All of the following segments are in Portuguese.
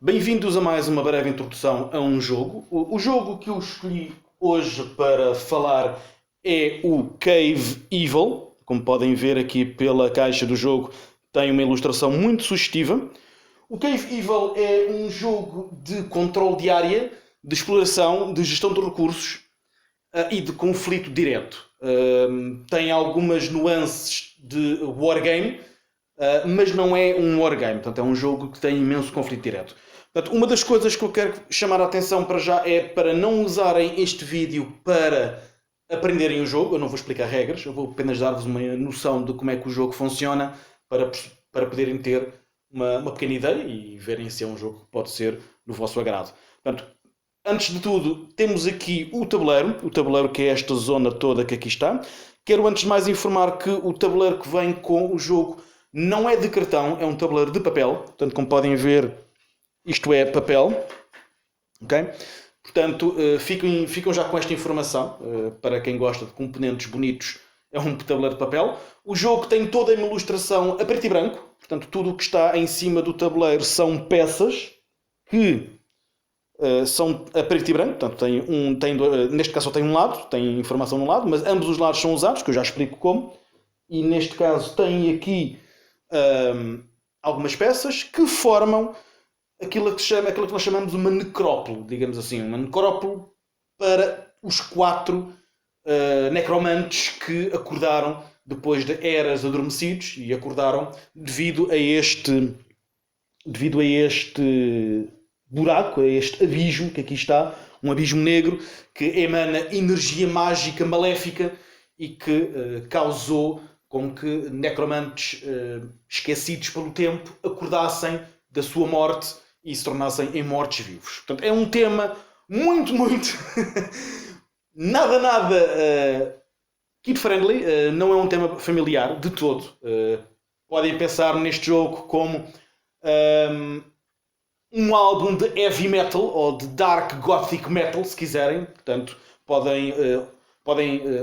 Bem-vindos a mais uma breve introdução a um jogo. O jogo que eu escolhi hoje para falar é o Cave Evil. Como podem ver aqui pela caixa do jogo, tem uma ilustração muito sugestiva. O Cave Evil é um jogo de controle de área, de exploração, de gestão de recursos e de conflito direto. Tem algumas nuances de wargame, mas não é um wargame. Portanto, é um jogo que tem imenso conflito direto. Portanto, uma das coisas que eu quero chamar a atenção para já é para não usarem este vídeo para aprenderem o jogo. Eu não vou explicar regras, eu vou apenas dar-vos uma noção de como é que o jogo funciona para poderem ter uma pequena ideia e verem se é um jogo que pode ser do vosso agrado. Portanto, antes de tudo, temos aqui o tabuleiro que é esta zona toda que aqui está. Quero antes de mais informar que o tabuleiro que vem com o jogo não é de cartão, é um tabuleiro de papel. Portanto, como podem ver, isto é papel. Okay? Portanto, ficam já com esta informação. Para quem gosta de componentes bonitos, é um tabuleiro de papel. O jogo tem toda uma ilustração a preto e branco. Portanto, tudo o que está em cima do tabuleiro são peças que são a preto e branco. Portanto, neste caso só tem um lado, tem informação no lado, mas ambos os lados são usados, que eu já explico como. E neste caso tem aqui algumas peças que formam aquilo que nós chamamos uma necrópole, digamos assim. Uma necrópole para os 4 necromantes que acordaram depois de eras adormecidos e acordaram devido a este buraco, a este abismo que aqui está, um abismo negro que emana energia mágica maléfica e que causou com que necromantes esquecidos pelo tempo acordassem da sua morte e se tornassem em mortos-vivos. Portanto, é um tema muito nada kid-friendly, não é um tema familiar de todo. Podem pensar neste jogo como um álbum de heavy metal ou de dark gothic metal, se quiserem. Portanto, podem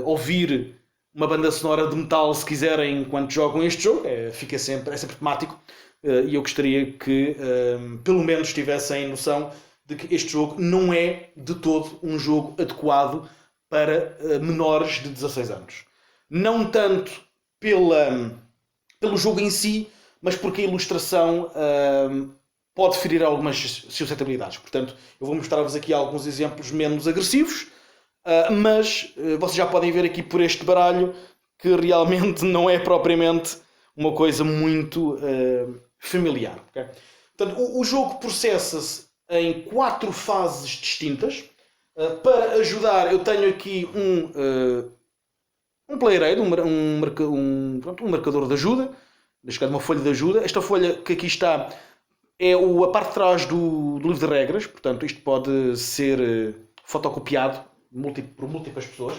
ouvir uma banda sonora de metal se quiserem enquanto jogam este jogo. É sempre temático. E eu gostaria que pelo menos tivessem noção de que este jogo não é de todo um jogo adequado para menores de 16 anos. Não tanto pelo jogo em si, mas porque a ilustração pode ferir algumas suscetibilidades. Portanto, eu vou mostrar-vos aqui alguns exemplos menos agressivos, mas vocês já podem ver aqui por este baralho que realmente não é propriamente uma coisa muito familiar. Okay? Portanto, o jogo processa-se em 4 fases distintas. Para ajudar, eu tenho aqui um player aid, um marcador de ajuda, neste caso uma folha de ajuda. Esta folha que aqui está é a parte de trás do livro de regras, portanto isto pode ser fotocopiado por múltiplas pessoas.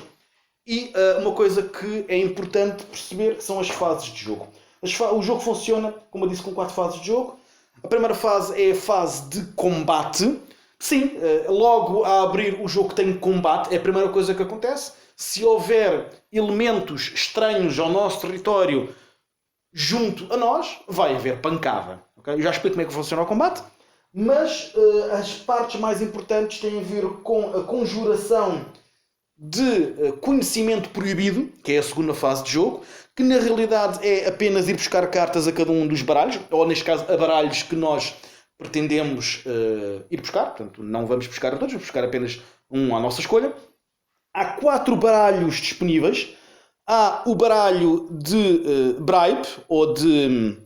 E uma coisa que é importante perceber são as fases de jogo. O jogo funciona, como eu disse, com 4 fases de jogo. A primeira fase é a fase de combate. Sim, logo a abrir o jogo tem combate, é a primeira coisa que acontece. Se houver elementos estranhos ao nosso território junto a nós, vai haver pancada. Okay? Eu já explico como é que funciona o combate, mas as partes mais importantes têm a ver com a conjuração de conhecimento proibido, que é a segunda fase de jogo, que na realidade é apenas ir buscar cartas a cada um dos baralhos, ou neste caso a baralhos que nós pretendemos ir buscar. Portanto, não vamos buscar a todos, vamos buscar apenas um à nossa escolha. Há 4 baralhos disponíveis. Há o baralho de bribe, ou de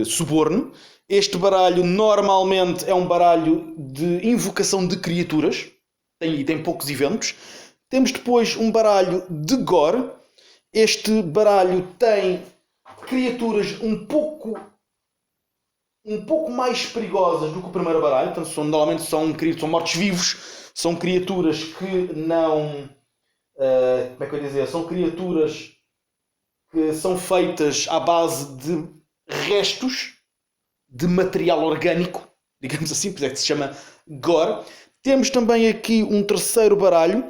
suborno. Este baralho normalmente é um baralho de invocação de criaturas. Tem poucos eventos. Temos depois um baralho de gore. Este baralho tem criaturas um pouco mais perigosas do que o primeiro baralho. Portanto, normalmente são mortos-vivos. São criaturas que não... como é que eu ia dizer? São criaturas que são feitas à base de restos de material orgânico. Digamos assim, por isso é que se chama gore. Temos também aqui um terceiro baralho,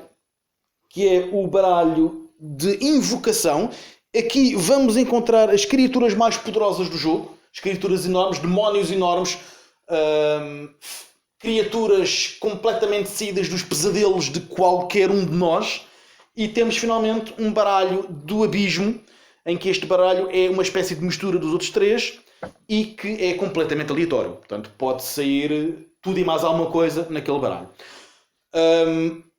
que é o baralho de invocação. Aqui vamos encontrar as criaturas mais poderosas do jogo. As criaturas enormes, demónios enormes, criaturas completamente saídas dos pesadelos de qualquer um de nós, e temos finalmente um baralho do abismo, em que este baralho é uma espécie de mistura dos outros três e que é completamente aleatório. Portanto, pode sair tudo e mais alguma coisa naquele baralho.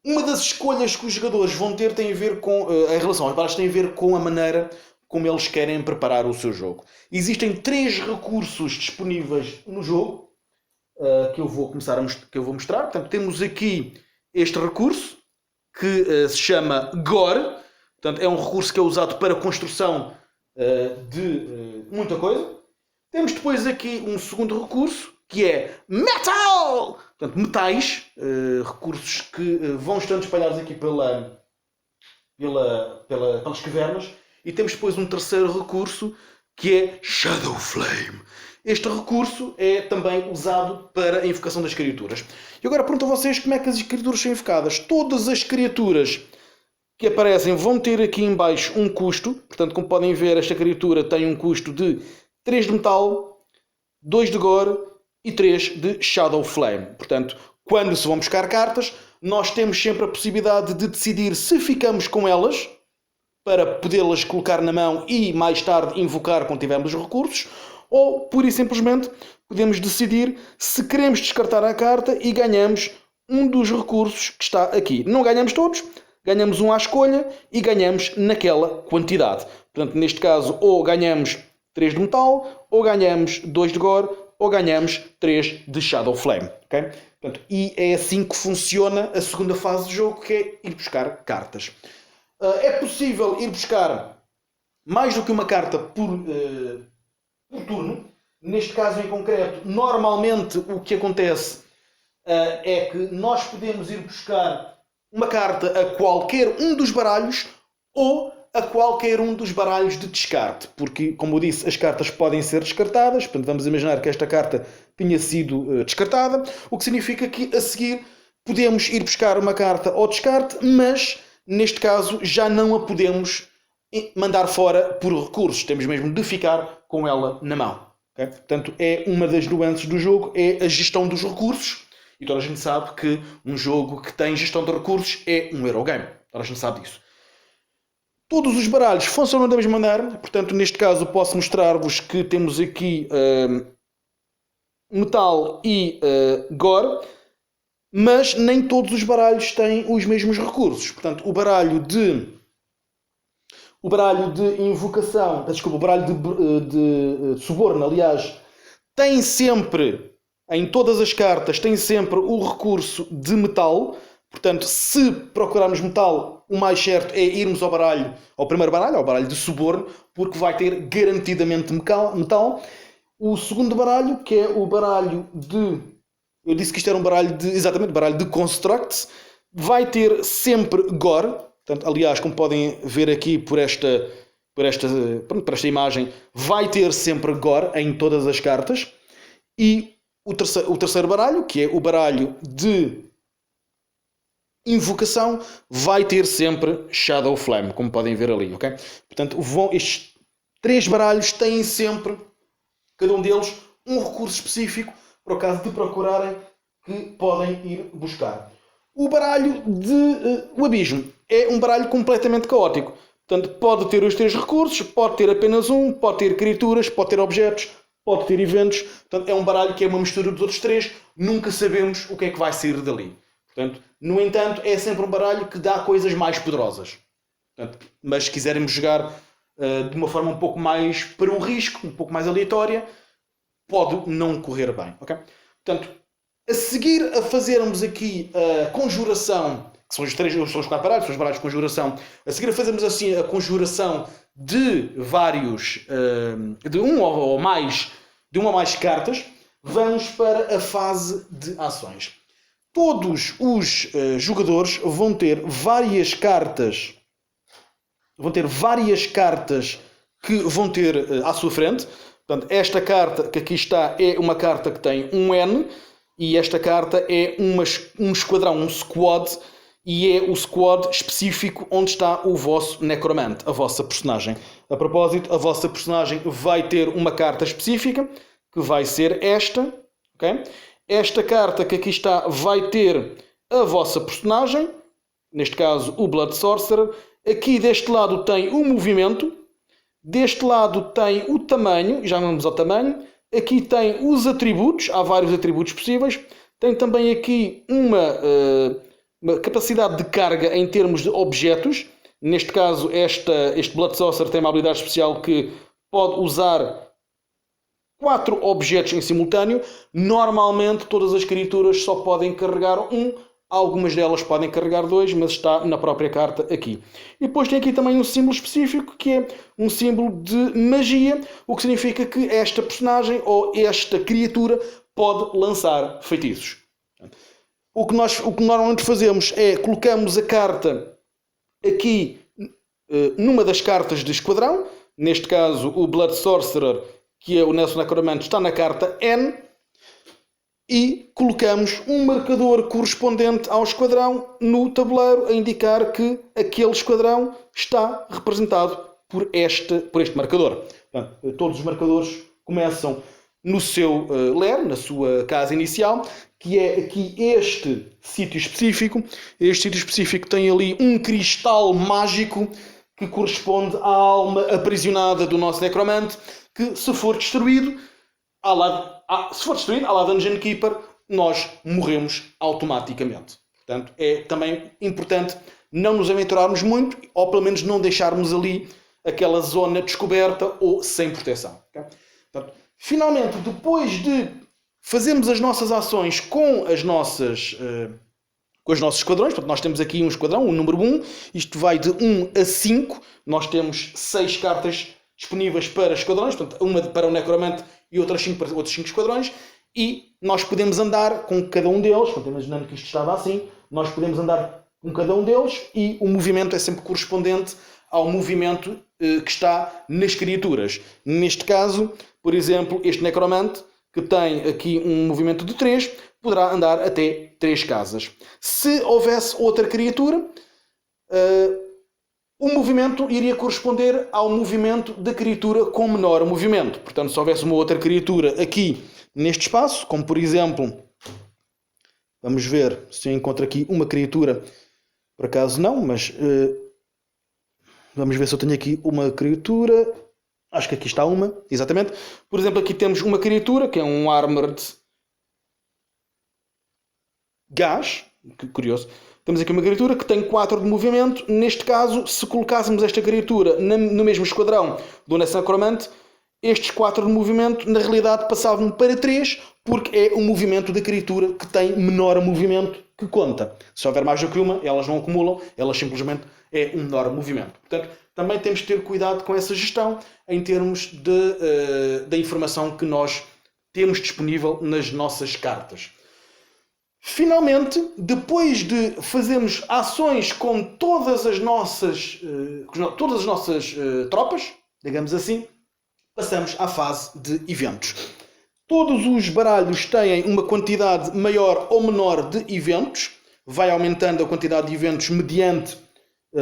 Uma das escolhas que os jogadores vão ter tem a ver com, em relação aos baralhos, tem a ver com a maneira como eles querem preparar o seu jogo. Existem 3 recursos disponíveis no jogo, que eu vou mostrar. Portanto, temos aqui este recurso, que se chama Gore. Portanto, é um recurso que é usado para a construção de muita coisa. Temos depois aqui um segundo recurso, que é Metal! Portanto, metais, recursos que vão estando espalhados aqui pelas cavernas. E temos depois um terceiro recurso, que é Shadow Flame. Este recurso é também usado para a invocação das criaturas. E agora pergunto a vocês como é que as criaturas são invocadas. Todas as criaturas que aparecem vão ter aqui em baixo um custo. Portanto, como podem ver, esta criatura tem um custo de 3 de metal, 2 de gore e 3 de Shadow Flame. Portanto, quando se vão buscar cartas, nós temos sempre a possibilidade de decidir se ficamos com elas, para podê-las colocar na mão e mais tarde invocar quando tivermos os recursos, ou, pura e simplesmente, podemos decidir se queremos descartar a carta e ganhamos um dos recursos que está aqui. Não ganhamos todos, ganhamos um à escolha e ganhamos naquela quantidade. Portanto, neste caso, ou ganhamos 3 de metal, ou ganhamos 2 de gore, ou ganhamos 3 de Shadow Flame. Okay? Portanto, e é assim que funciona a segunda fase do jogo, que é ir buscar cartas. É possível ir buscar mais do que uma carta por turno. Neste caso em concreto, normalmente o que acontece é que nós podemos ir buscar uma carta a qualquer um dos baralhos ou a qualquer um dos baralhos de descarte. Porque, como eu disse, as cartas podem ser descartadas. Portanto, vamos imaginar que esta carta tinha sido descartada, o que significa que a seguir podemos ir buscar uma carta ao descarte, mas neste caso já não a podemos mandar fora por recursos. Temos mesmo de ficar com ela na mão. Okay? Portanto, é uma das nuances do jogo, é a gestão dos recursos. E toda a gente sabe que um jogo que tem gestão de recursos é um Eurogame. Toda a gente sabe disso. Todos os baralhos funcionam da mesma maneira. Portanto, neste caso posso mostrar-vos que temos aqui metal e gore. Mas nem todos os baralhos têm os mesmos recursos. Portanto, o baralho de invocação, desculpa, o baralho de suborno, aliás, tem sempre, em todas as cartas, tem sempre o recurso de metal. Portanto, se procurarmos metal, o mais certo é irmos ao primeiro baralho, ao baralho de suborno, porque vai ter garantidamente metal. O segundo baralho, que é o baralho de... Eu disse que isto era um baralho de Constructs. Vai ter sempre gore. Portanto, aliás, como podem ver aqui por esta imagem, vai ter sempre gore em todas as cartas. E o terceiro baralho, que é o baralho de invocação, vai ter sempre Shadow Flame, como podem ver ali. Okay? Portanto, estes 3 baralhos têm sempre, cada um deles, um recurso específico para o caso de procurarem, que podem ir buscar. O baralho o abismo é um baralho completamente caótico. Portanto, pode ter os 3 recursos, pode ter apenas um, pode ter criaturas, pode ter objetos, pode ter eventos. Portanto, é um baralho que é uma mistura dos outros 3. Nunca sabemos o que é que vai sair dali. Portanto, no entanto, é sempre um baralho que dá coisas mais poderosas. Portanto, mas se quisermos jogar de uma forma um pouco mais para o risco, um pouco mais aleatória, pode não correr bem. Okay? Portanto, a seguir a fazermos aqui a conjuração, que são os 4 baralhos, são os baralhos de conjuração, a seguir a fazermos assim a conjuração de vários, de uma ou mais cartas, vamos para a fase de ações. Todos os jogadores vão ter várias cartas que vão ter à sua frente. Portanto, esta carta que aqui está é uma carta que tem um N, e esta carta é um esquadrão, um squad, e é o squad específico onde está o vosso necromante, a vossa personagem. A propósito, a vossa personagem vai ter uma carta específica, que vai ser esta, Okay? Esta carta que aqui está vai ter a vossa personagem, neste caso o Blood Sorcerer. Aqui deste lado tem o movimento, deste lado tem o tamanho, já vamos ao tamanho. Aqui tem os atributos, há vários atributos possíveis. Tem também aqui uma capacidade de carga em termos de objetos. Neste caso, este Blood Sorcerer tem uma habilidade especial que pode usar 4 objetos em simultâneo. Normalmente, todas as criaturas só podem carregar um. Algumas delas podem carregar 2, mas está na própria carta aqui. E depois tem aqui também um símbolo específico, que é um símbolo de magia, o que significa que esta personagem ou esta criatura pode lançar feitiços. O que normalmente fazemos é colocamos a carta aqui numa das cartas de esquadrão. Neste caso, o Blood Sorcerer, que é o Nelson Necromante, está na carta N. E colocamos um marcador correspondente ao esquadrão no tabuleiro a indicar que aquele esquadrão está representado por este marcador. Portanto, todos os marcadores começam no seu lair, na sua casa inicial, que é aqui este sítio específico. Este sítio específico tem ali um cristal mágico que corresponde à alma aprisionada do nosso necromante, que se for destruído, à la Dungeon Keeper, nós morremos automaticamente. Portanto, é também importante não nos aventurarmos muito, ou pelo menos não deixarmos ali aquela zona descoberta ou sem proteção. Okay? Portanto, finalmente, depois de fazermos as nossas ações com os nossos esquadrões, portanto, nós temos aqui um esquadrão, o número 1, isto vai de 1 a 5, nós temos 6 cartas disponíveis para esquadrões, portanto, uma para o necromante e outras 5 para outros 5 esquadrões, e nós podemos andar com cada um deles, portanto, imaginando que isto estava assim, nós podemos andar com cada um deles e o movimento é sempre correspondente ao movimento que está nas criaturas. Neste caso, por exemplo, este necromante, que tem aqui um movimento de 3, poderá andar até 3 casas. Se houvesse outra criatura, o movimento iria corresponder ao movimento da criatura com menor movimento. Portanto, se houvesse uma outra criatura aqui neste espaço, como por exemplo, vamos ver se eu encontro aqui uma criatura, por acaso não, mas vamos ver se eu tenho aqui uma criatura. Acho que aqui está uma, exatamente. Por exemplo, aqui temos uma criatura que é um Armored Gás, que curioso. Temos aqui uma criatura que tem 4 de movimento. Neste caso, se colocássemos esta criatura no mesmo esquadrão do Necromante, estes 4 de movimento, na realidade, passavam para 3, porque é o movimento da criatura que tem menor movimento que conta. Se houver mais do que uma, elas não acumulam, elas simplesmente é um menor movimento. Portanto, também temos que ter cuidado com essa gestão em termos da informação que nós temos disponível nas nossas cartas. Finalmente, depois de fazermos ações com todas as nossas tropas, digamos assim, passamos à fase de eventos. Todos os baralhos têm uma quantidade maior ou menor de eventos. Vai aumentando a quantidade de eventos mediante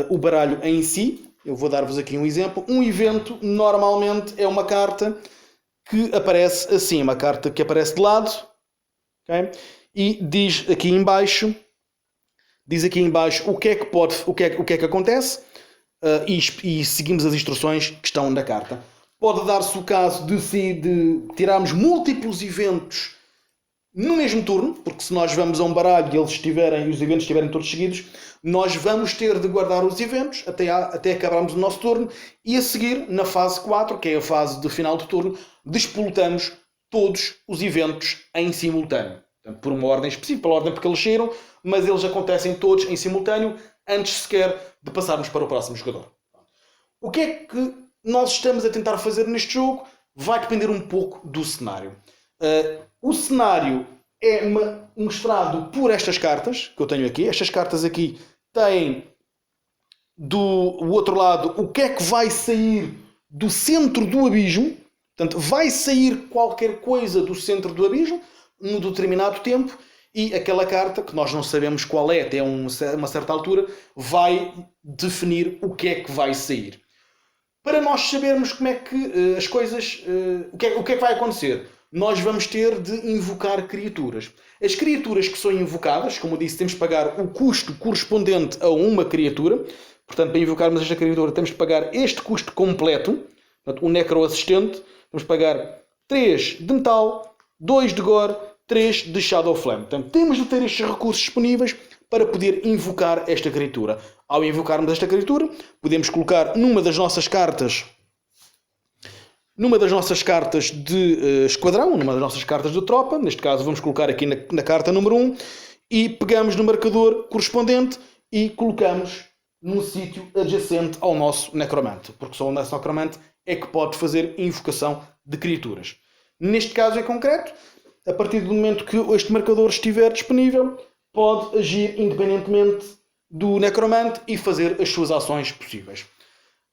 o baralho em si. Eu vou dar-vos aqui um exemplo. Um evento normalmente é uma carta que aparece assim, uma carta que aparece de lado, okay? E diz aqui em baixo o que é que acontece e seguimos as instruções que estão na carta. Pode dar-se o caso de tirarmos múltiplos eventos no mesmo turno, porque se nós vamos a um baralho e os eventos estiverem todos seguidos, nós vamos ter de guardar os eventos até acabarmos o nosso turno e a seguir, na fase 4, que é a fase de final de turno, despolutamos todos os eventos em simultâneo. Portanto, por uma ordem específica, pela ordem porque eles saíram, mas eles acontecem todos em simultâneo antes sequer de passarmos para o próximo jogador. O que é que nós estamos a tentar fazer neste jogo? Vai depender um pouco do cenário. O cenário é mostrado por estas cartas que eu tenho aqui. Estas cartas aqui têm do outro lado o que é que vai sair do centro do abismo. Portanto, vai sair qualquer coisa do centro do abismo num determinado tempo e aquela carta, que nós não sabemos qual é até uma certa altura, vai definir o que é que vai sair. Para nós sabermos como é que as coisas... o que é que vai acontecer? nós vamos ter de invocar criaturas. As criaturas que são invocadas, como eu disse, temos de pagar o custo correspondente a uma criatura. Portanto, para invocarmos esta criatura, temos de pagar este custo completo. Portanto, o necroassistente, temos de pagar 3 de metal, 2 de gore, 3 de Shadow Flame. Portanto, temos de ter estes recursos disponíveis para poder invocar esta criatura. Ao invocarmos esta criatura, podemos colocar numa das nossas cartas de esquadrão, numa das nossas cartas de tropa. Neste caso, vamos colocar aqui na carta número 1 e pegamos no marcador correspondente e colocamos num sítio adjacente ao nosso necromante, porque só o nosso necromante é que pode fazer invocação de criaturas. Neste caso em concreto, a partir do momento que este marcador estiver disponível, pode agir independentemente do necromante e fazer as suas ações possíveis.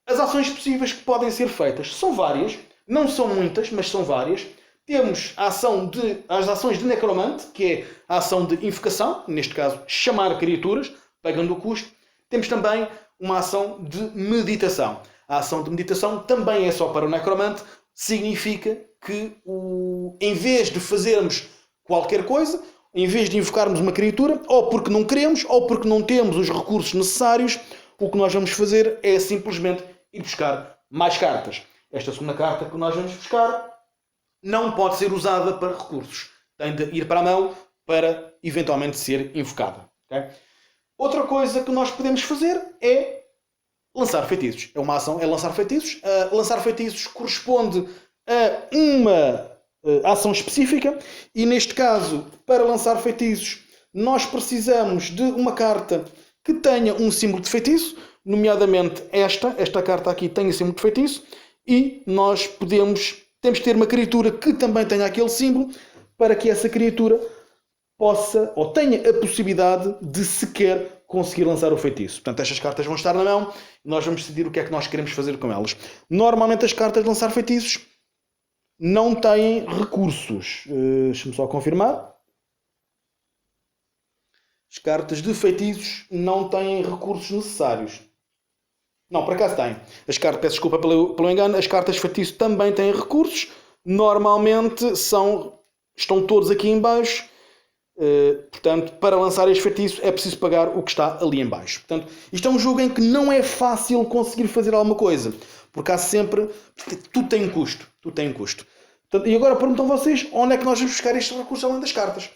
As ações possíveis que podem ser feitas são várias, não são muitas, mas são várias. Temos as ações de necromante, que é a ação de invocação, neste caso chamar criaturas, pagando o custo. Temos também uma ação de meditação. A ação de meditação também é só para o necromante, significa que em vez de fazermos qualquer coisa, em vez de invocarmos uma criatura, ou porque não queremos, ou porque não temos os recursos necessários, o que nós vamos fazer é simplesmente ir buscar mais cartas. Esta segunda carta que nós vamos buscar não pode ser usada para recursos. Tem de ir para a mão para eventualmente ser invocada. Okay? Outra coisa que nós podemos fazer é lançar feitiços. É uma ação, é lançar feitiços. Lançar feitiços corresponde a uma ação específica e neste caso, para lançar feitiços, nós precisamos de uma carta que tenha um símbolo de feitiço, nomeadamente esta carta aqui tem o símbolo de feitiço e nós temos de ter uma criatura que também tenha aquele símbolo para que essa criatura possa ou tenha a possibilidade de sequer conseguir lançar o feitiço. Portanto, estas cartas vão estar na mão e nós vamos decidir o que é que nós queremos fazer com elas. Normalmente as cartas de lançar feitiços não têm recursos. Deixa-me só confirmar. As cartas de feitiços não têm recursos necessários. Não, por acaso têm. Peço desculpa pelo engano. As cartas de feitiço também têm recursos. Normalmente estão todos aqui em baixo. Portanto, para lançar este feitiço é preciso pagar o que está ali em baixo. Portanto, isto é um jogo em que não é fácil conseguir fazer alguma coisa. Porque há sempre... Tudo tem um custo. Portanto, e agora perguntam vocês onde é que nós vamos buscar estes recursos além das cartas.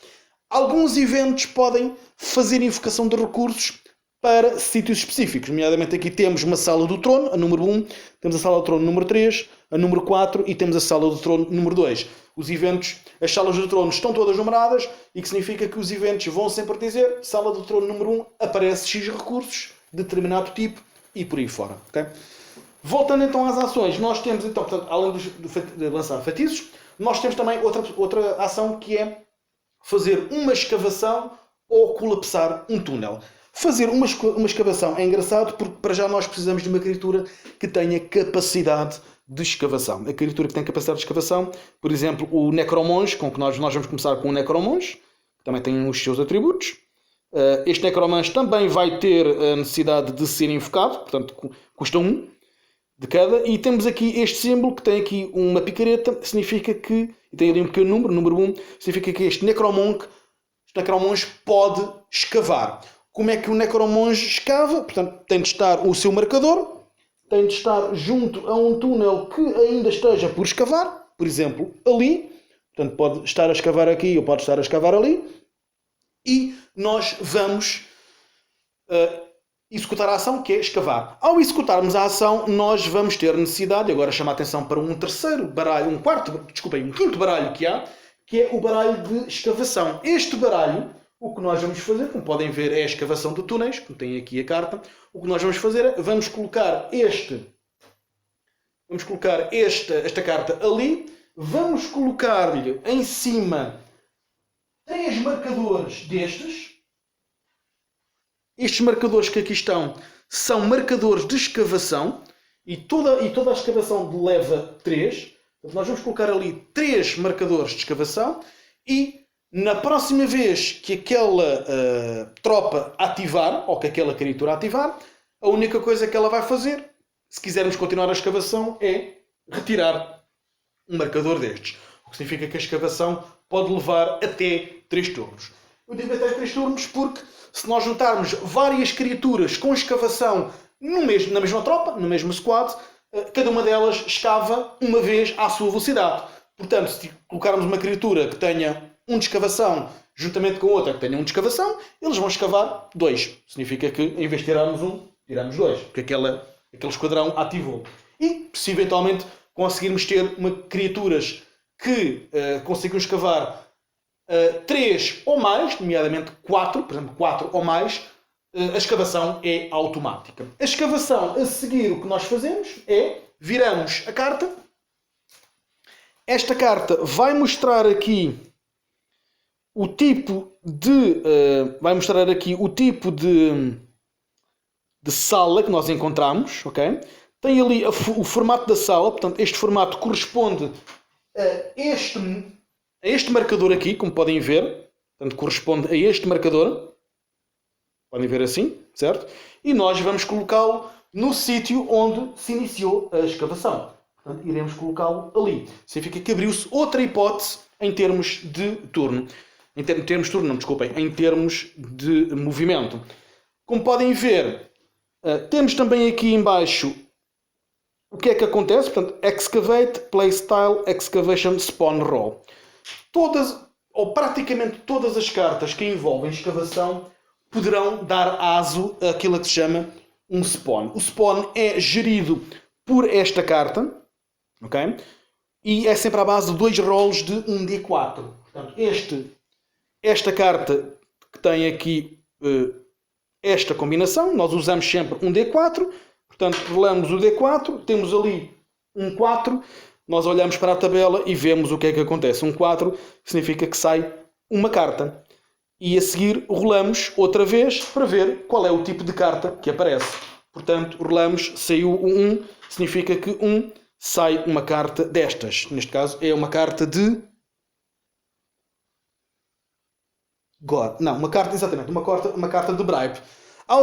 Alguns eventos podem fazer invocação de recursos para sítios específicos. Nomeadamente aqui temos uma sala do trono, a número 1. Temos a sala do trono número 3, a número 4 e temos a sala do trono número 2. Os eventos, as salas do trono estão todas numeradas e que significa que os eventos vão sempre dizer sala do trono número 1 aparece X recursos de determinado tipo e por aí fora. Okay? Voltando então às ações, nós temos então, portanto, além de lançar feitiços, nós temos também outra ação que é fazer uma escavação ou colapsar um túnel. Fazer uma escavação é engraçado porque para já nós precisamos de uma criatura que tenha capacidade de escavação. A criatura que tem capacidade de escavação, por exemplo, o Necromonge, com que nós vamos começar com o Necromonge, que também tem os seus atributos. Este Necromonge também vai ter a necessidade de ser invocado, portanto custa 1 de cada. E temos aqui este símbolo que tem aqui uma picareta, significa que, e tem ali um pequeno número 1, significa que este Necromonge pode escavar. Como é que o Necromonge escava? Portanto, tem de estar o seu marcador, tem de estar junto a um túnel que ainda esteja por escavar, por exemplo, ali. Portanto, pode estar a escavar aqui ou pode estar a escavar ali. E nós vamos executar a ação, que é escavar. Ao executarmos a ação, nós vamos ter necessidade, agora chamo a atenção para um quinto baralho que há, que é o baralho de escavação. Este baralho, o que nós vamos fazer, como podem ver, é a escavação de túneis, como tem aqui a carta. O que nós vamos fazer é, vamos colocar esta carta ali, vamos colocar-lhe em cima 3 marcadores destes. Estes marcadores que aqui estão são marcadores de escavação e toda a escavação leva 3. Então, nós vamos colocar ali 3 marcadores de escavação e na próxima vez que aquela tropa ativar, ou que aquela criatura ativar, a única coisa que ela vai fazer, se quisermos continuar a escavação, é retirar um marcador destes. o que significa que a escavação pode levar até 3 turnos. Eu digo até 3 turnos porque se nós juntarmos várias criaturas com escavação na mesma tropa, no mesmo squad, cada uma delas escava uma vez à sua velocidade. Portanto, se colocarmos uma criatura que tenha 1 de escavação juntamente com outra que tenha 1 de escavação, eles vão escavar 2. Significa que em vez de tirarmos 1, tiramos 2, porque aquele esquadrão ativou. E se eventualmente conseguirmos ter criaturas que consigam escavar 3 ou mais, nomeadamente 4, por exemplo, 4 ou mais, a escavação é automática. A escavação a seguir, o que nós fazemos é viramos a carta. Esta carta vai mostrar aqui o tipo de de sala que nós encontramos, ok? Tem ali o formato da sala, portanto este formato corresponde a este marcador aqui, como podem ver, portanto corresponde a este marcador, podem ver assim, certo? E nós vamos colocá-lo no sítio onde se iniciou a escavação. Portanto, iremos colocá-lo ali. Significa que abriu-se outra hipótese em termos de turno. Em termos de movimento. Como podem ver, temos também aqui em baixo o que é que acontece. Portanto, Excavate, Playstyle, Excavation, Spawn Roll. Todas, ou praticamente todas as cartas que envolvem escavação poderão dar aso àquilo que se chama um Spawn. O Spawn é gerido por esta carta, ok? E é sempre à base de 2 rolls de 1d4. Portanto, esta carta que tem aqui esta combinação, nós usamos sempre um D4, portanto rolamos o D4, temos ali um 4, nós olhamos para a tabela e vemos o que é que acontece. Um 4 significa que sai uma carta. E a seguir rolamos outra vez para ver qual é o tipo de carta que aparece. Portanto, rolamos, saiu o 1, significa que 1 sai uma carta destas. Neste caso é uma carta de... God. Não, uma carta de Bribe. Ao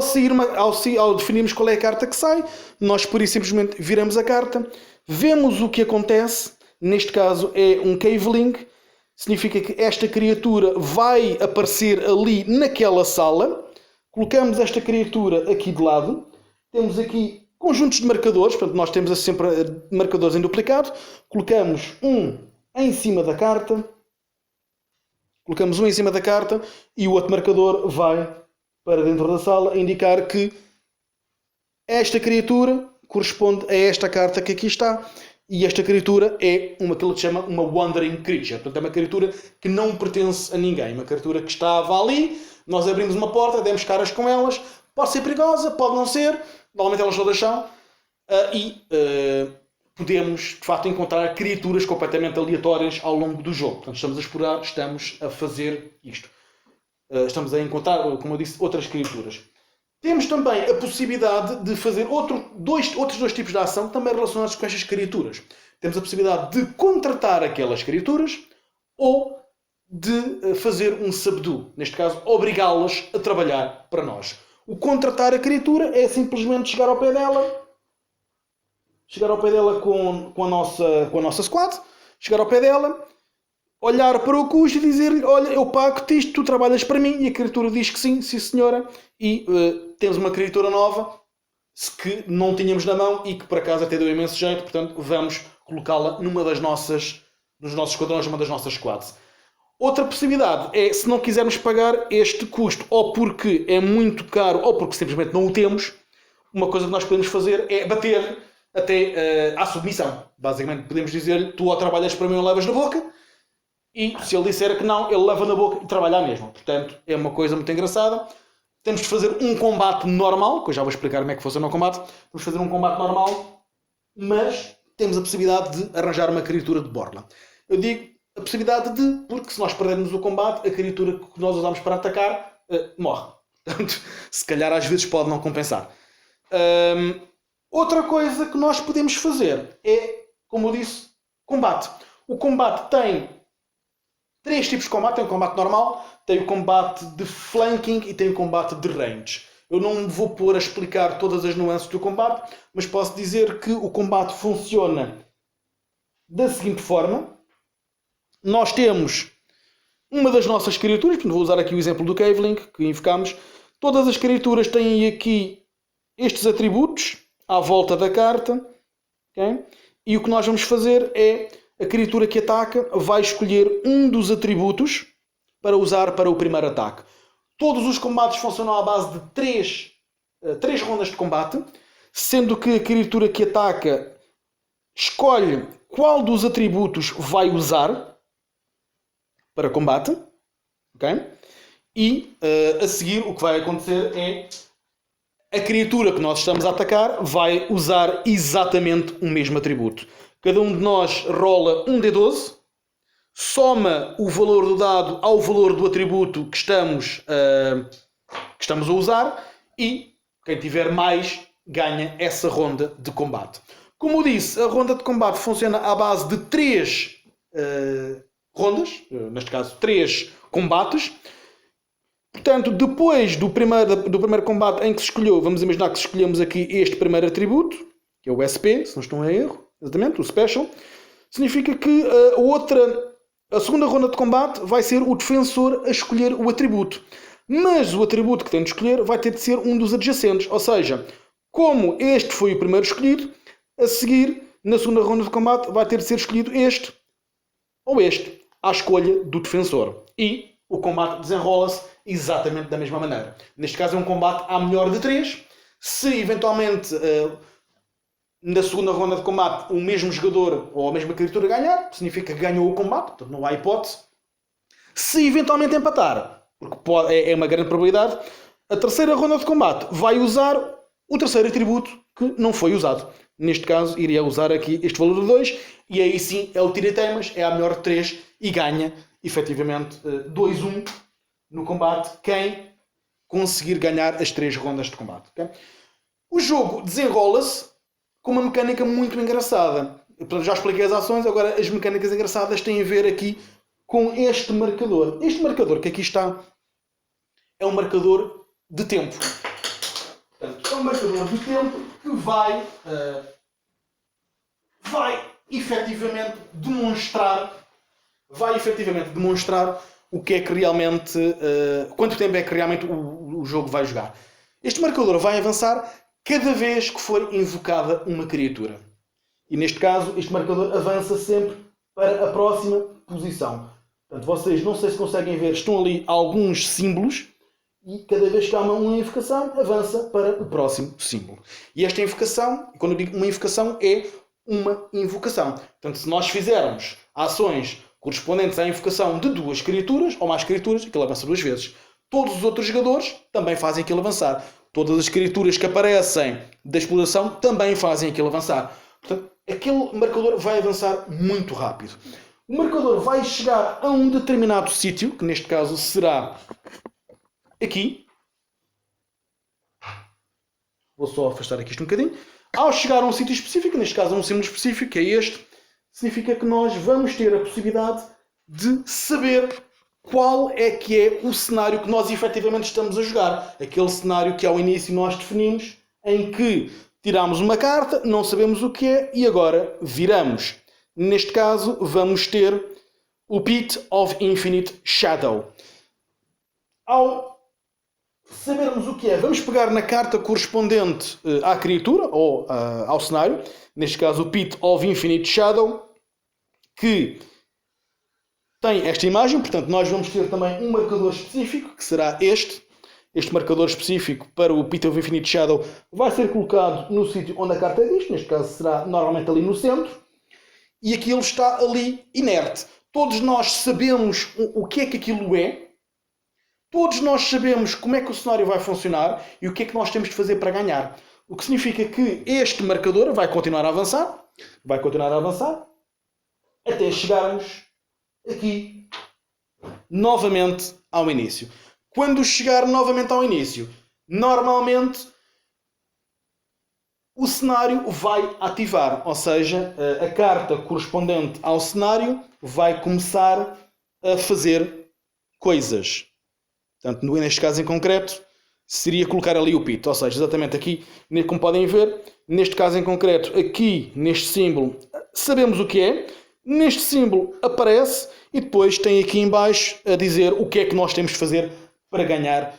definirmos qual é a carta que sai, nós por isso simplesmente viramos a carta, vemos o que acontece. Neste caso é um Caveling, significa que esta criatura vai aparecer ali naquela sala. Colocamos esta criatura aqui de lado, temos aqui conjuntos de marcadores, portanto nós temos sempre marcadores em duplicado, colocamos um em cima da carta. Colocamos um em cima da carta e o outro marcador vai para dentro da sala a indicar que esta criatura corresponde a esta carta que aqui está e esta criatura é aquilo que se chama uma Wandering Creature. Portanto, é uma criatura que não pertence a ninguém. Uma criatura que estava ali, nós abrimos uma porta, demos caras com elas, pode ser perigosa, pode não ser, normalmente elas todas são, podemos, de facto, encontrar criaturas completamente aleatórias ao longo do jogo. Portanto, estamos a explorar, estamos a fazer isto. Estamos a encontrar, como eu disse, outras criaturas. Temos também a possibilidade de fazer outros dois tipos de ação também relacionados com estas criaturas. Temos a possibilidade de contratar aquelas criaturas ou de fazer um subdue. Neste caso, obrigá-las a trabalhar para nós. O contratar a criatura é simplesmente chegar ao pé dela com a nossa squad, chegar ao pé dela, olhar para o custo e dizer-lhe: olha, eu pago-te isto, tu trabalhas para mim. E a criatura diz que sim, sim senhora. E temos uma criatura nova que não tínhamos na mão e que por acaso até deu imenso jeito. Portanto, vamos colocá-la nos nossos esquadrões, numa das nossas squads. Outra possibilidade é, se não quisermos pagar este custo, ou porque é muito caro, ou porque simplesmente não o temos, uma coisa que nós podemos fazer é bater até à submissão. Basicamente, podemos dizer-lhe: tu ou trabalhas para mim ou levas na boca. E se ele disser que não, ele leva na boca e trabalha a mesma. Portanto, é uma coisa muito engraçada. Temos de fazer um combate normal, que eu já vou explicar como é que funciona o combate. Vamos fazer um combate normal, mas temos a possibilidade de arranjar uma criatura de borla. Eu digo a possibilidade de, porque se nós perdermos o combate, a criatura que nós usamos para atacar morre. Portanto, se calhar às vezes pode não compensar. Outra coisa que nós podemos fazer é, como eu disse, combate. O combate tem 3 tipos de combate. Tem o combate normal, tem o combate de flanking e tem o combate de range. Eu não me vou pôr a explicar todas as nuances do combate, mas posso dizer que o combate funciona da seguinte forma. nós temos uma das nossas criaturas, vou usar aqui o exemplo do Cavelink, que invocamos. Todas as criaturas têm aqui estes atributos à volta da carta. Okay? E o que nós vamos fazer é, a criatura que ataca vai escolher um dos atributos para usar para o primeiro ataque. Todos os combates funcionam à base de 3 rondas de combate, sendo que a criatura que ataca escolhe qual dos atributos vai usar para combate. Okay? E a seguir o que vai acontecer é a criatura que nós estamos a atacar vai usar exatamente o mesmo atributo. Cada um de nós rola um D12, soma o valor do dado ao valor do atributo que estamos a usar e quem tiver mais ganha essa ronda de combate. Como eu disse, a ronda de combate funciona à base de 3 rondas, neste caso 3 combates. Portanto, depois do primeiro combate em que se escolheu, vamos imaginar que escolhemos aqui este primeiro atributo, que é o SP, se não estou em erro, exatamente, o Special, significa que a segunda ronda de combate vai ser o defensor a escolher o atributo. Mas o atributo que tem de escolher vai ter de ser um dos adjacentes, ou seja, como este foi o primeiro escolhido, a seguir, na segunda ronda de combate, vai ter de ser escolhido este ou este, à escolha do defensor. E o combate desenrola-se exatamente da mesma maneira. Neste caso é um combate à melhor de 3. Se eventualmente na segunda ronda de combate o mesmo jogador ou a mesma criatura ganhar, significa que ganhou o combate, portanto não há hipótese. Se eventualmente empatar, porque é uma grande probabilidade, a terceira ronda de combate vai usar o terceiro atributo que não foi usado. Neste caso iria usar aqui este valor de 2 e aí sim é o tira-temas, é a melhor de 3 e ganha efetivamente 2-1 no combate quem conseguir ganhar as 3 rondas de combate. Okay? O jogo desenrola-se com uma mecânica muito engraçada. Eu já expliquei as ações, agora as mecânicas engraçadas têm a ver aqui com este marcador. Este marcador que aqui está é um marcador de tempo. Portanto, é um marcador de tempo que vai efetivamente demonstrar o que é que realmente, quanto tempo é que realmente o jogo vai jogar. Este marcador vai avançar cada vez que for invocada uma criatura. E neste caso, este marcador avança sempre para a próxima posição. Portanto, vocês não sei se conseguem ver, estão ali alguns símbolos e cada vez que há uma invocação, avança para o próximo símbolo. E esta invocação, quando eu digo uma invocação, é uma invocação. Portanto, se nós fizermos ações correspondentes à invocação de 2 criaturas ou mais criaturas, aquilo avança 2 vezes. Todos os outros jogadores também fazem aquilo avançar. Todas as criaturas que aparecem da exploração também fazem aquilo avançar. Portanto, aquele marcador vai avançar muito rápido. O marcador vai chegar a um determinado sítio, que neste caso será aqui. Vou só afastar aqui isto um bocadinho. Ao chegar a um sítio específico, neste caso a um símbolo específico, que é este, significa que nós vamos ter a possibilidade de saber qual é que é o cenário que nós efetivamente estamos a jogar. Aquele cenário que ao início nós definimos, em que tiramos uma carta, não sabemos o que é, e agora viramos. Neste caso, vamos ter o Pit of Infinite Shadow. Ao sabermos o que é, vamos pegar na carta correspondente à criatura, ou ao cenário, neste caso o Pit of Infinite Shadow, que tem esta imagem, portanto nós vamos ter também um marcador específico, que será este. Este marcador específico para o Pit of Infinite Shadow vai ser colocado no sítio onde a carta diz, neste caso será normalmente ali no centro, e aquilo está ali inerte. Todos nós sabemos o que é que aquilo é, todos nós sabemos como é que o cenário vai funcionar e o que é que nós temos de fazer para ganhar. O que significa que este marcador vai continuar a avançar, até chegarmos aqui novamente ao início. Quando chegar novamente ao início, normalmente o cenário vai ativar, ou seja, a carta correspondente ao cenário vai começar a fazer coisas. Portanto, neste caso em concreto, seria colocar ali o pit, ou seja, exatamente aqui, como podem ver, neste caso em concreto, aqui neste símbolo, sabemos o que é, neste símbolo aparece E depois tem aqui em baixo a dizer o que é que nós temos de fazer para ganhar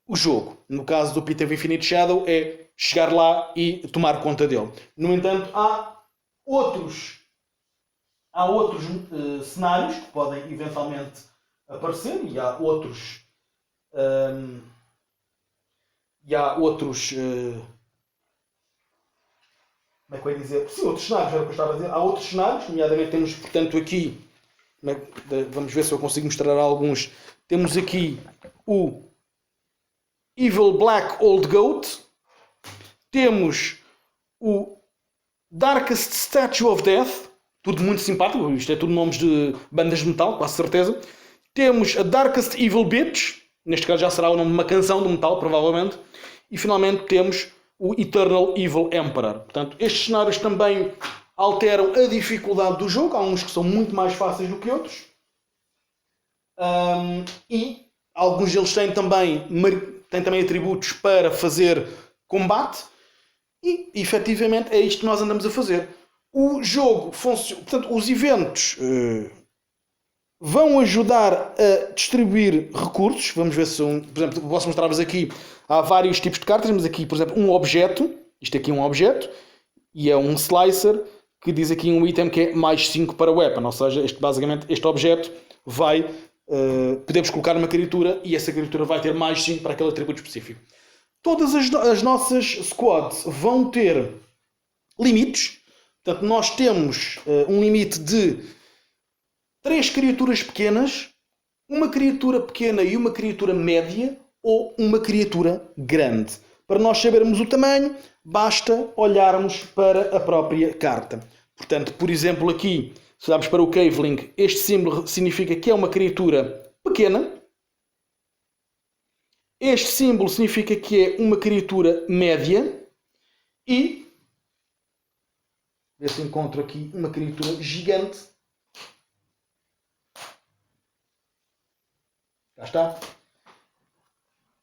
o jogo. No caso do Pit of Infinite Shadow é chegar lá e tomar conta dele. No entanto, há outros cenários que podem eventualmente aparecer e há outros como é que eu ia dizer? Sim, outros cenários, era o que eu estava a dizer. Há outros cenários, nomeadamente temos, portanto, aqui, vamos ver se eu consigo mostrar alguns. Temos aqui o Evil Black Old Goat. Temos o Darkest Statue of Death. Tudo muito simpático, isto é tudo nomes de bandas de metal, quase certeza. Temos a Darkest Evil Bitch. Neste caso já será o nome de uma canção de metal, provavelmente. E finalmente temos o Eternal Evil Emperor. Portanto, estes cenários também alteram a dificuldade do jogo. Há uns que são muito mais fáceis do que outros. E alguns deles têm também atributos para fazer combate. E, efetivamente, é isto que nós andamos a fazer. O jogo funciona... Portanto, os eventos vão ajudar a distribuir recursos. Vamos ver se, por exemplo, posso mostrar-vos aqui. Há vários tipos de cartas. Temos aqui, por exemplo, um objeto. Isto aqui é um objeto. E é um slicer que diz aqui um item que é mais 5 para weapon. Ou seja, basicamente este objeto vai... podemos colocar numa criatura e essa criatura vai ter mais 5 para aquele atributo específico. Todas as nossas squads vão ter limites. Portanto, nós temos um limite de 3 criaturas pequenas, uma criatura pequena e uma criatura média ou uma criatura grande. Para nós sabermos o tamanho, basta olharmos para a própria carta. Portanto, por exemplo, aqui, se olharmos para o Caveling, este símbolo significa que é uma criatura pequena. Este símbolo significa que é uma criatura média. E, ver se encontro aqui uma criatura gigante. Já está.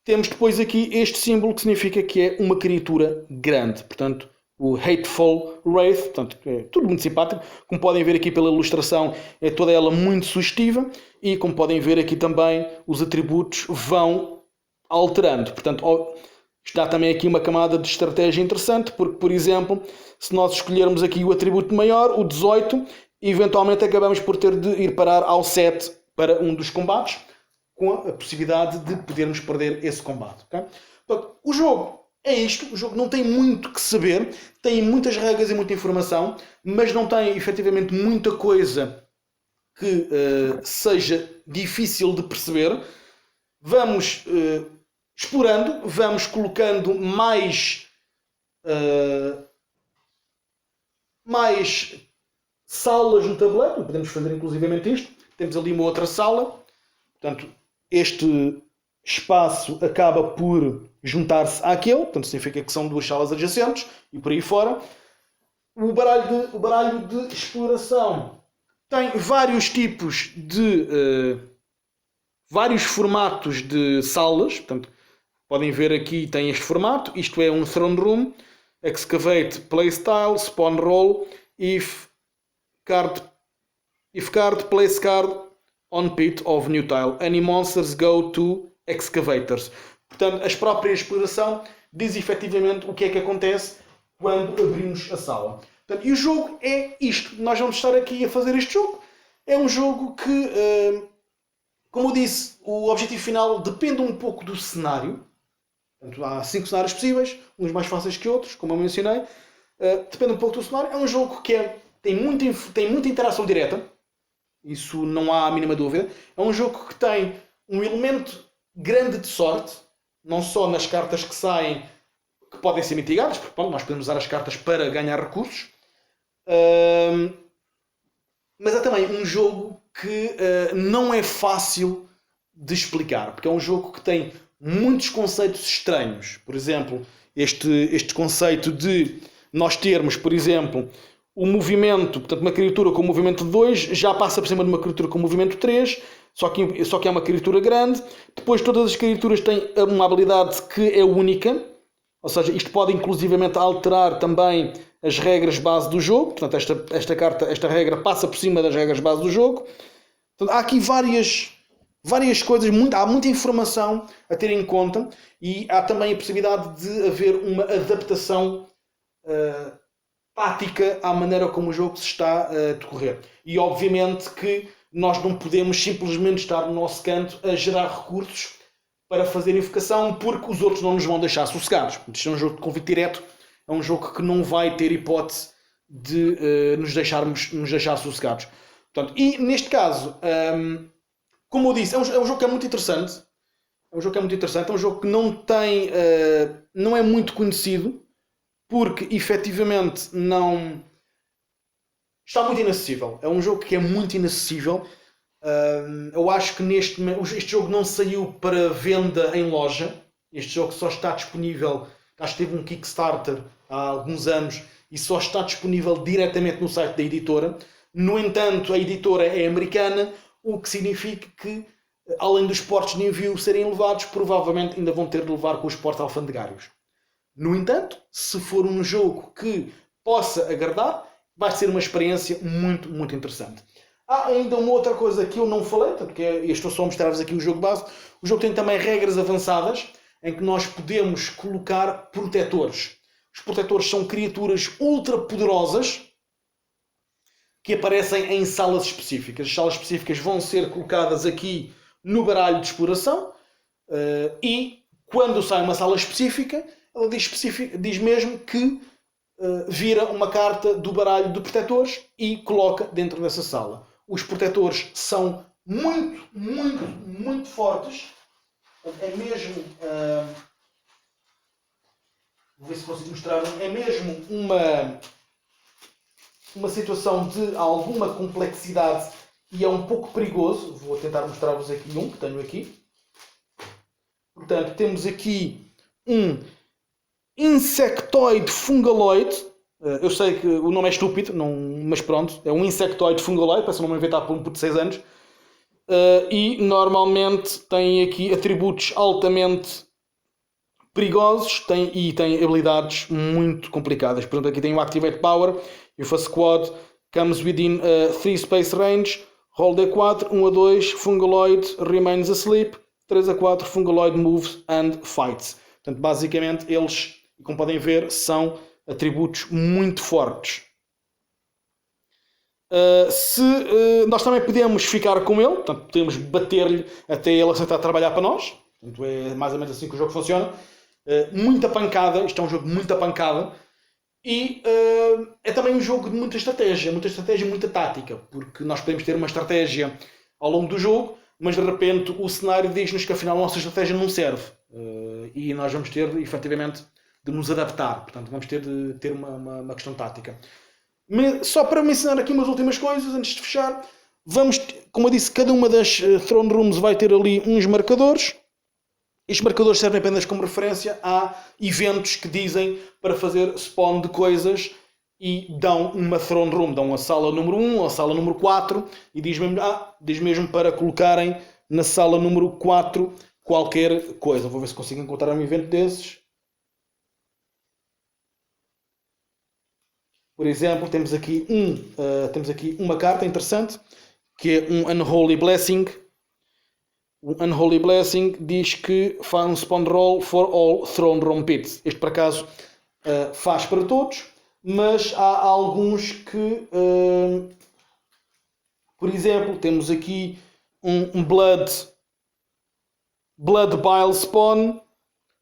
Temos depois aqui este símbolo que significa que é uma criatura grande. Portanto, o Hateful Wraith. Portanto, é tudo muito simpático. Como podem ver aqui pela ilustração, é toda ela muito sugestiva. E como podem ver aqui também, os atributos vão alterando. Portanto, está também aqui uma camada de estratégia interessante. Porque, por exemplo, se nós escolhermos aqui o atributo maior, o 18, eventualmente acabamos por ter de ir parar ao 7 para um dos combates, com a possibilidade de podermos perder esse combate. Okay? Portanto, o jogo é isto. O jogo não tem muito que saber. Tem muitas regras e muita informação, mas não tem efetivamente muita coisa que seja difícil de perceber. Vamos explorando, vamos colocando mais salas no tabuleiro. Podemos fazer inclusivamente isto. Temos ali uma outra sala. Portanto, este espaço acaba por juntar-se àquele, portanto significa que são duas salas adjacentes e por aí fora. O baralho de exploração tem vários tipos de... vários formatos de salas. Portanto, podem ver aqui, tem este formato. Isto é um Throne Room, Excavate, Playstyle, Spawn Roll, If card, Place Card, On Pit of New Tile. Any monsters go to excavators. Portanto, a própria exploração diz efetivamente o que é que acontece quando abrimos a sala. Portanto, e o jogo é isto. Nós vamos estar aqui a fazer este jogo. É um jogo que, como eu disse, o objetivo final depende um pouco do cenário. Portanto, há 5 cenários possíveis, uns mais fáceis que outros, como eu mencionei. Depende um pouco do cenário. É um jogo que tem muita interação direta. Isso não há a mínima dúvida. É um jogo que tem um elemento grande de sorte, não só nas cartas que saem, que podem ser mitigadas, porque bom, nós podemos usar as cartas para ganhar recursos, mas é também um jogo que não é fácil de explicar, porque é um jogo que tem muitos conceitos estranhos. Por exemplo, este conceito de nós termos, por exemplo, o movimento, portanto, uma criatura com movimento 2 já passa por cima de uma criatura com movimento 3, só que é uma criatura grande. Depois todas as criaturas têm uma habilidade que é única, ou seja, isto pode inclusivamente alterar também as regras base do jogo. Portanto, esta regra passa por cima das regras base do jogo. Portanto, há aqui várias coisas, há muita informação a ter em conta e há também a possibilidade de haver uma adaptação tática à maneira como o jogo se está a decorrer. E obviamente que nós não podemos simplesmente estar no nosso canto a gerar recursos para fazer invocação porque os outros não nos vão deixar sossegados. Isto é um jogo de convite direto, é um jogo que não vai ter hipótese de nos deixar sossegados. Portanto, e neste caso, como eu disse, é um jogo que é muito interessante. É um jogo que não tem, não é muito conhecido porque efetivamente não está muito inacessível. É um jogo que é muito inacessível. Eu acho que este jogo não saiu para venda em loja. Este jogo só está disponível. Acho que teve um Kickstarter há alguns anos e só está disponível diretamente no site da editora. No entanto, a editora é americana, o que significa que, além dos portos de envio serem levados, provavelmente ainda vão ter de levar com os portos alfandegários. No entanto, se for um jogo que possa agradar, vai ser uma experiência muito, muito interessante. Há ainda uma outra coisa que eu não falei, porque estou só a mostrar-vos aqui o jogo base. O jogo tem também regras avançadas, em que nós podemos colocar protetores. Os protetores são criaturas ultra poderosas que aparecem em salas específicas. As salas específicas vão ser colocadas aqui no baralho de exploração e quando sai uma sala específica, ela diz mesmo que vira uma carta do baralho de protetores e coloca dentro dessa sala. Os protetores são muito, muito, muito fortes. É mesmo... vou ver se consigo mostrar. É mesmo uma situação de alguma complexidade e é um pouco perigoso. Vou tentar mostrar-vos aqui um que tenho aqui. Portanto, temos aqui um insectoide fungaloide. Eu sei que o nome é estúpido, mas pronto, é um insectoide fungaloide, parece um nome inventado por um puto de 6 anos. E normalmente tem aqui atributos altamente perigosos e tem habilidades muito complicadas. Por exemplo, aqui tem o Activate Power. If a squad comes within 3 space range, roll D4, 1 a 2, Fungaloid remains asleep, 3 a 4, Fungaloid moves and fights. Portanto, basicamente, eles, como podem ver, são atributos muito fortes. Nós também podemos ficar com ele, portanto, podemos bater-lhe até ele aceitar trabalhar para nós. Portanto, é mais ou menos assim que o jogo funciona. Muita pancada, isto é um jogo de muita pancada. E é também um jogo de muita estratégia e muita tática, porque nós podemos ter uma estratégia ao longo do jogo, mas de repente o cenário diz-nos que afinal a nossa estratégia não serve. E nós vamos ter, efetivamente, de nos adaptar. Portanto, vamos ter de ter uma questão tática. Só para mencionar aqui umas últimas coisas, antes de fechar, como eu disse, cada uma das Throne Rooms vai ter ali uns marcadores. Estes marcadores servem apenas como referência a eventos que dizem para fazer spawn de coisas e dão uma Throne Room, dão a sala número 1 ou a sala número 4 e diz mesmo para colocarem na sala número 4 qualquer coisa. Vou ver se consigo encontrar um evento desses. Por exemplo, temos aqui uma carta interessante que é um Unholy Blessing. O Unholy Blessing diz que faz um spawn roll for all Throne Room Pits. Este, por acaso, faz para todos, mas há alguns que... por exemplo, temos aqui um Blood Bile Spawn.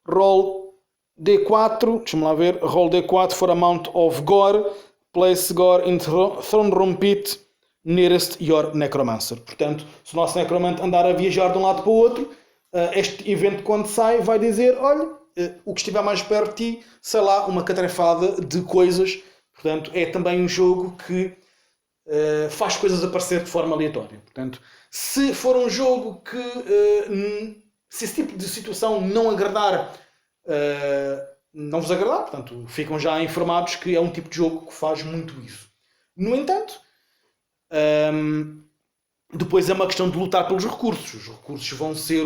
Roll D4. Deixa-me lá ver. Roll D4 for amount of Gore. Place Gore in Throne Room Pit nearest your Necromancer. Portanto, se o nosso Necromante andar a viajar de um lado para o outro, este evento quando sai vai dizer, olha, o que estiver mais perto de ti, sei lá, uma catrefada de coisas. Portanto, é também um jogo que faz coisas aparecer de forma aleatória. Portanto, se for um jogo que se esse tipo de situação não agradar, não vos agradar, portanto, ficam já informados que é um tipo de jogo que faz muito isso. No entanto, depois é uma questão de lutar pelos recursos. Os recursos vão ser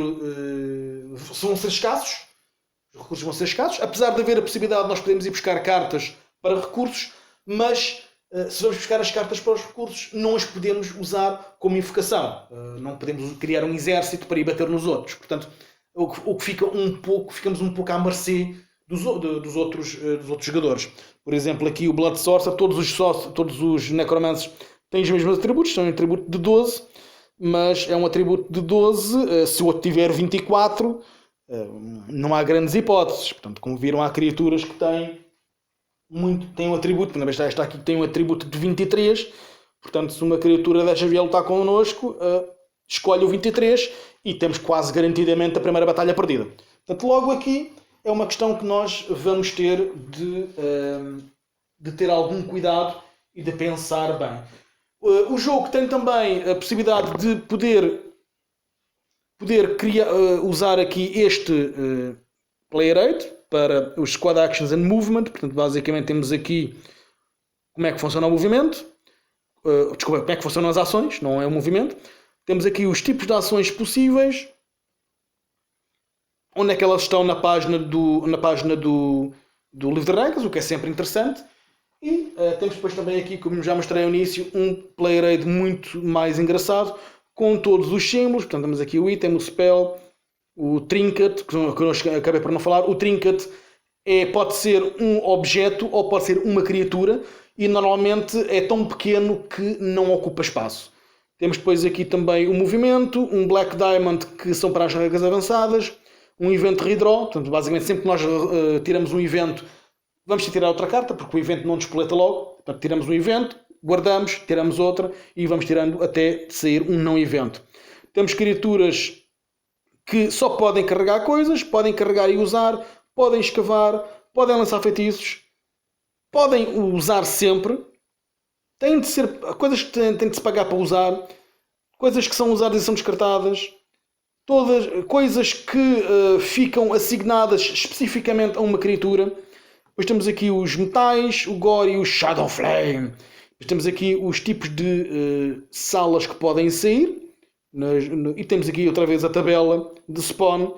escassos. Os recursos vão ser escassos. Apesar de haver a possibilidade de nós podermos ir buscar cartas para recursos, mas se vamos buscar as cartas para os recursos, não as podemos usar como invocação. Não podemos criar um exército para ir bater nos outros. Portanto, o que fica ficamos um pouco à mercê dos outros jogadores. Por exemplo, aqui o Blood Sorcerer, todos os necromances têm os mesmos atributos, são um atributo de 12, mas é um atributo de 12, se o outro tiver 24, não há grandes hipóteses. Portanto, como viram, há criaturas que têm um atributo, por exemplo, esta aqui tem um atributo de 23, portanto, se uma criatura desta vier lutar connosco, escolhe o 23 e temos quase garantidamente a primeira batalha perdida. Portanto, logo aqui é uma questão que nós vamos ter de ter algum cuidado e de pensar bem. O jogo tem também a possibilidade de poder usar aqui este Player Aid para os Squad Actions and Movement. Portanto, basicamente temos aqui como é que funciona o movimento. Como é que funcionam as ações, não é o movimento. Temos aqui os tipos de ações possíveis, onde é que elas estão na página do livro de regras, o que é sempre interessante. E temos depois também aqui, como já mostrei ao início, um Player Aid muito mais engraçado, com todos os símbolos. Portanto, temos aqui o item, o spell, o trinket, que eu acabei por não falar. O trinket pode ser um objeto ou pode ser uma criatura, e normalmente é tão pequeno que não ocupa espaço. Temos depois aqui também o movimento, um Black Diamond, que são para as regras avançadas, um evento redraw. Portanto, basicamente sempre que nós tiramos um evento, vamos tirar outra carta, porque o evento não nos coleta logo. Portanto, tiramos um evento, guardamos, tiramos outra e vamos tirando até sair um não evento. Temos criaturas que só podem carregar coisas, podem carregar e usar, podem escavar, podem lançar feitiços, podem usar sempre. Têm de ser coisas que têm de se pagar para usar, coisas que são usadas e são descartadas, todas coisas que ficam assignadas especificamente a uma criatura. Depois temos aqui os metais, o gore e o Shadow Flame. Depois temos aqui os tipos de salas que podem sair. E temos aqui outra vez a tabela de spawn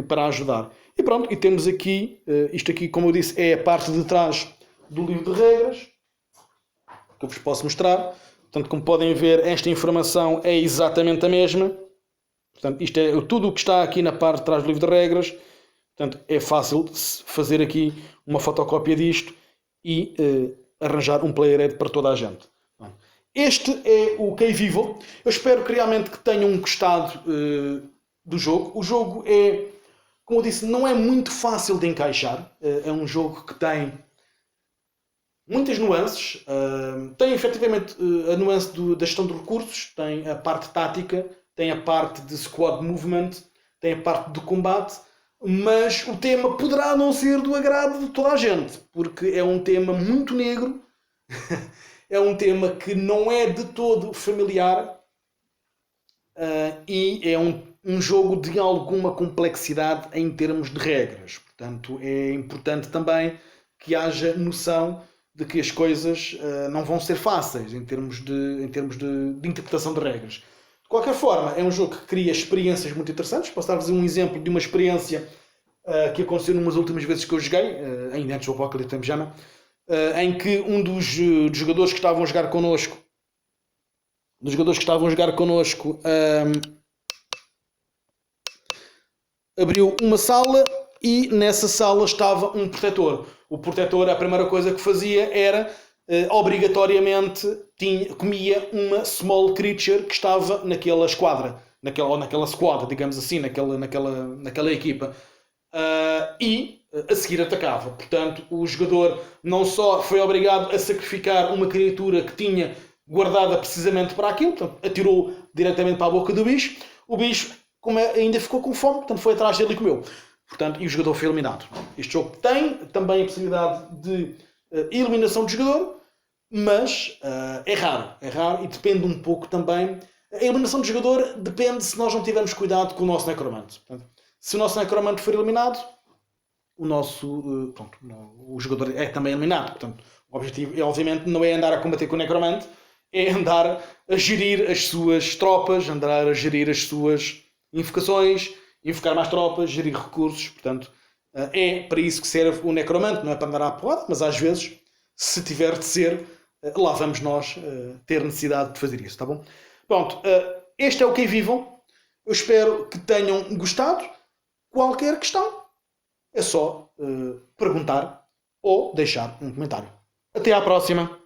para ajudar. E pronto, e temos aqui, isto aqui, como eu disse, é a parte de trás do livro de regras, que eu vos posso mostrar. Portanto, como podem ver, esta informação é exatamente a mesma. Portanto, isto é tudo o que está aqui na parte de trás do livro de regras. Portanto, é fácil fazer aqui uma fotocópia disto e arranjar um player aid para toda a gente. Este é o Cave Evil. Eu espero que realmente que tenham gostado do jogo. O jogo é, como eu disse, não é muito fácil de encaixar. É um jogo que tem muitas nuances. Tem efetivamente a nuance da gestão de recursos, tem a parte tática, tem a parte de squad movement, tem a parte do combate, mas o tema poderá não ser do agrado de toda a gente, porque é um tema muito negro, é um tema que não é de todo familiar e é um jogo de alguma complexidade em termos de regras. Portanto, é importante também que haja noção de que as coisas não vão ser fáceis em termos de interpretação de regras. De qualquer forma, é um jogo que cria experiências muito interessantes. Posso dar-vos um exemplo de uma experiência que aconteceu numas últimas vezes que eu joguei, ainda antes do Apocalipse Time Jama, em que um dos jogadores que estavam a jogar connosco, abriu uma sala e nessa sala estava um protetor. O protetor, a primeira coisa que fazia era, obrigatoriamente, comia uma small creature que estava naquela esquadra, naquela squad, digamos assim, naquela equipa. E a seguir atacava. Portanto, o jogador não só foi obrigado a sacrificar uma criatura que tinha guardada precisamente para aquilo, portanto, atirou diretamente para a boca do bicho. O bicho, como ainda ficou com fome, portanto, foi atrás dele e comeu. Portanto, e o jogador foi eliminado. Este jogo tem também a possibilidade de eliminação do jogador, mas é raro e depende um pouco também. A eliminação do jogador depende se nós não tivermos cuidado com o nosso necromante. Portanto, se o nosso necromante for eliminado, o jogador é também eliminado. Portanto, o objetivo, obviamente, não é andar a combater com o necromante, é andar a gerir as suas tropas, andar a gerir as suas invocações, invocar mais tropas, gerir recursos. Portanto, é para isso que serve o necromante. Não é para andar à porrada, mas às vezes, se tiver de ser, lá vamos nós ter necessidade de fazer isso, tá bom? Pronto, este é o Quem Vivam. Eu espero que tenham gostado. Qualquer questão é só perguntar ou deixar um comentário. Até à próxima!